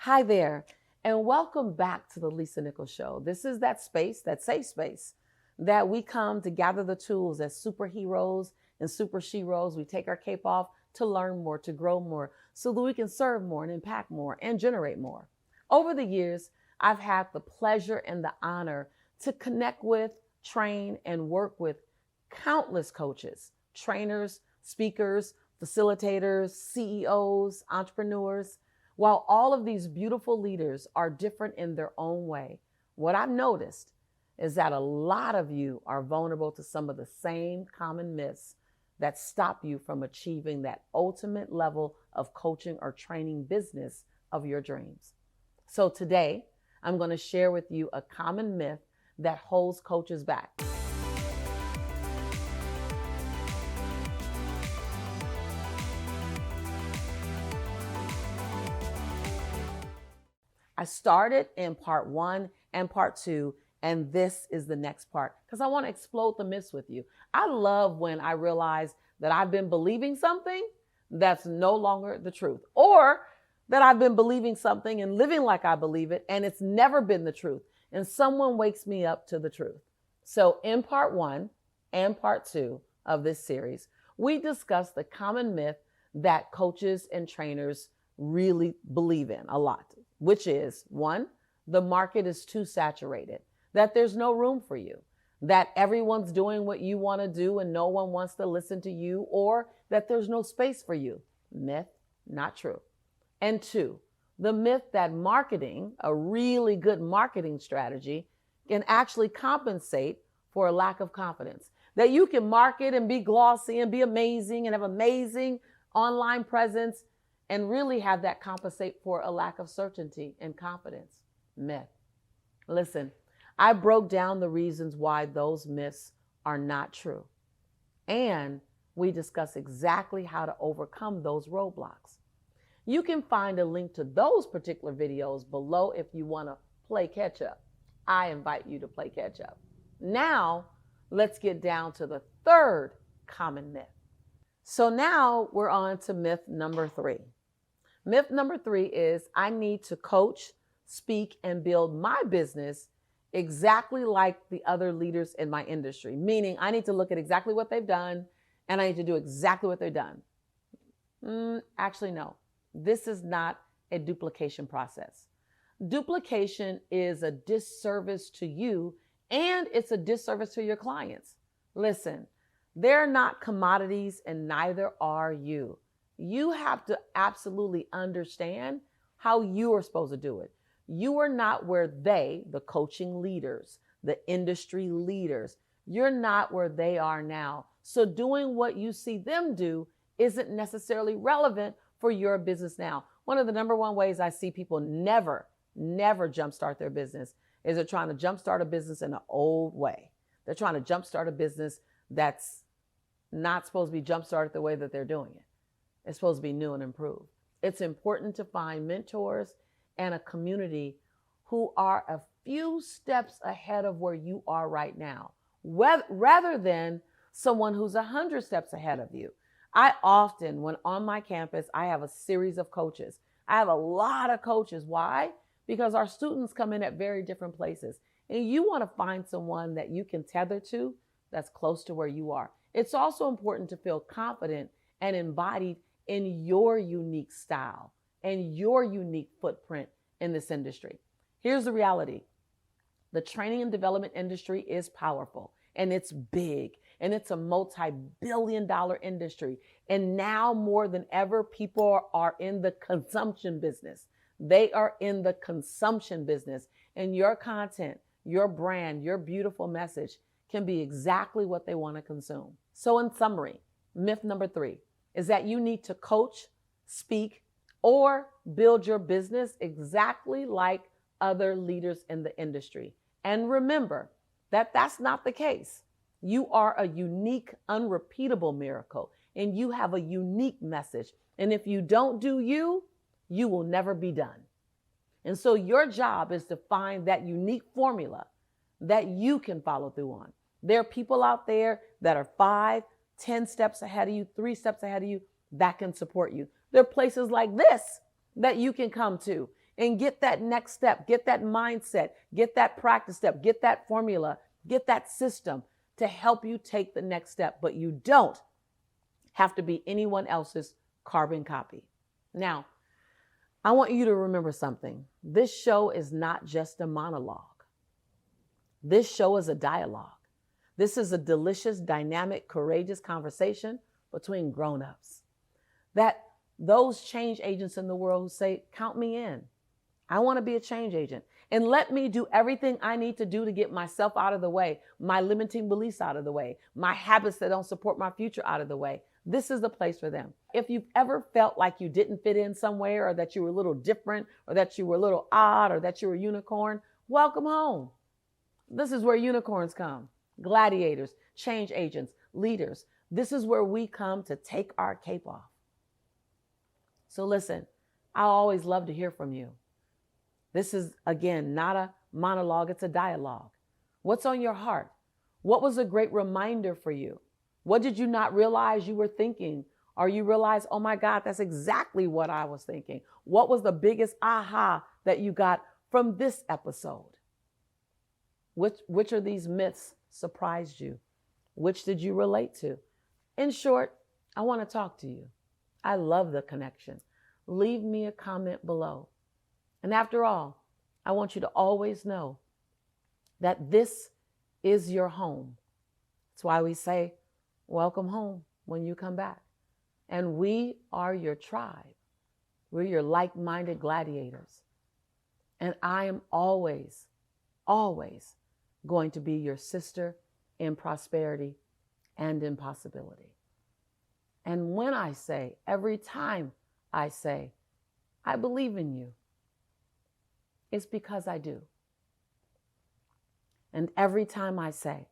Hi there, and welcome back to the Lisa Nichols Show. This is that space, that safe space, that we come to gather the tools as superheroes and super sheroes. We take our cape off to learn more, to grow more, so that we can serve more and impact more and generate more. Over the years, I've had the pleasure and the honor to connect with, train, and work with countless coaches, trainers, speakers, facilitators, CEOs, entrepreneurs. While all of these beautiful leaders are different in their own way, what I've noticed is that a lot of you are vulnerable to some of the same common myths that stop you from achieving that ultimate level of coaching or training business of your dreams. So today, I'm going to share with you a common myth that holds coaches back. I started in part 1 and part 2, and this is the next part because I want to explode the myths with you. I love when I realize that I've been believing something that's no longer the truth, or that I've been believing something and living like I believe it, and it's never been the truth, and someone wakes me up to the truth. So in part 1 and part 2 of this series, we discuss the common myth that coaches and trainers really believe in a lot, which is 1, the market is too saturated, that there's no room for you, that everyone's doing what you want to do and no one wants to listen to you, or that there's no space for you. Myth, not true. And 2, the myth that marketing, a really good marketing strategy, can actually compensate for a lack of confidence. That you can market and be glossy and be amazing and have amazing online presence and really have that compensate for a lack of certainty and confidence. Myth. Listen, I broke down the reasons why those myths are not true. And we discuss exactly how to overcome those roadblocks. You can find a link to those particular videos below if you want to play catch up. I invite you to play catch up. Now, let's get down to the third common myth. So now we're on to myth number 3. Myth number 3 is I need to coach, speak, and build my business exactly like the other leaders in my industry. Meaning I need to look at exactly what they've done and I need to do exactly what they've done. Actually, no. This is not a duplication process. Duplication is a disservice to you and it's a disservice to your clients. Listen, they're not commodities and neither are you. You have to absolutely understand how you are supposed to do it. You are not where they, the coaching leaders, the industry leaders, you're not where they are now. So doing what you see them do isn't necessarily relevant for your business now. One of the number one ways I see people never jumpstart their business is they're trying to jumpstart a business in an old way. They're trying to jumpstart a business that's not supposed to be jumpstarted the way that they're doing it. It's supposed to be new and improved. It's important to find mentors and a community who are a few steps ahead of where you are right now, rather than someone who's 100 steps ahead of you. I often, when on my campus, I have a series of coaches. I have a lot of coaches. Why? Because our students come in at very different places. And you want to find someone that you can tether to that's close to where you are. It's also important to feel confident and embodied in your unique style and your unique footprint in this industry. Here's the reality. The training and development industry is powerful and it's big and it's a multi-billion-dollar industry. And now more than ever, people are in the consumption business. They are in the consumption business, and your content, your brand, your beautiful message can be exactly what they want to consume. So in summary, myth number 3 is that you need to coach, speak, or build your business exactly like other leaders in the industry. And remember that that's not the case. You are a unique, unrepeatable miracle, and you have a unique message. And if you don't do you, you will never be done. And so your job is to find that unique formula that you can follow through on. There are people out there that are 5, 10 steps ahead of you, 3 steps ahead of you that can support you. There are places like this that you can come to and get that next step, get that mindset, get that practice step, get that formula, get that system to help you take the next step. But you don't have to be anyone else's carbon copy. Now, I want you to remember something. This show is not just a monologue. This show is a dialogue. This is a delicious, dynamic, courageous conversation between grown-ups. That those change agents in the world who say, count me in. I want to be a change agent. And let me do everything I need to do to get myself out of the way, my limiting beliefs out of the way, my habits that don't support my future out of the way. This is the place for them. If you've ever felt like you didn't fit in somewhere, or that you were a little different, or that you were a little odd, or that you were a unicorn, welcome home. This is where unicorns come. Gladiators, change agents, leaders. This is where we come to take our cape off. So listen, I always love to hear from you. This is, again, not a monologue, it's a dialogue. What's on your heart? What was a great reminder for you? What did you not realize you were thinking? Or you realize, oh my God, that's exactly what I was thinking. What was the biggest aha that you got from this episode? Which of these myths surprised you? Which did you relate to? In short, I want to talk to you. I love the connection. Leave me a comment below. And after all, I want you to always know that this is your home. That's why we say, welcome home when you come back. And we are your tribe. We're your like-minded gladiators. And I am always, always going to be your sister in prosperity and in possibility. And when I say, every time I say, I believe in you, it's because I do. And every time I say,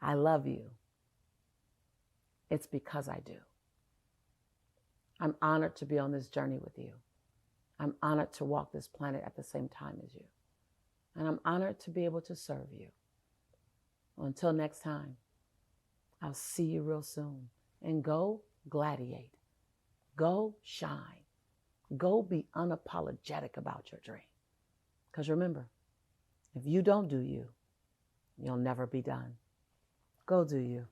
I love you, it's because I do. I'm honored to be on this journey with you. I'm honored to walk this planet at the same time as you. And I'm honored to be able to serve you. Well, until next time, I'll see you real soon. And go gladiate. Go shine. Go be unapologetic about your dream. Because remember, if you don't do you, you'll never be done. Go do you.